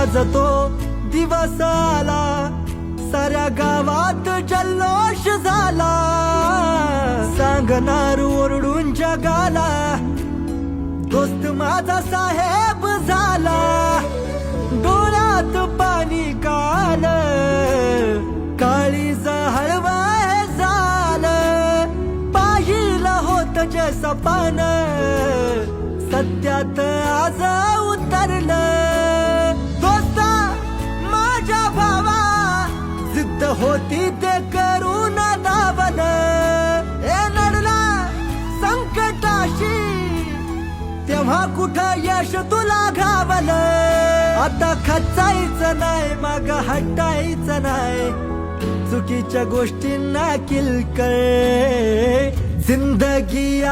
आज तो दिवस आला, साऱ्या गावात जल्लोष झाला. सांगणार ओरडून जगाला, दोस्त माझा साहेब झाला. डोळ्यात पाणी काल, काळीज हळवाय झालं. पाहिलं होत जे सपान, सत्यात आज उतरलं. दोस्ता माझ्या भावा, जिद्द होती ते करून दाबन. ए लढला संकटाशी, तेव्हा कुठं यश तुला घावलं. आता खचायचं नाही, माग हटायचं नाही, चुकीच्या गोष्टींना किलकर. जिंदगी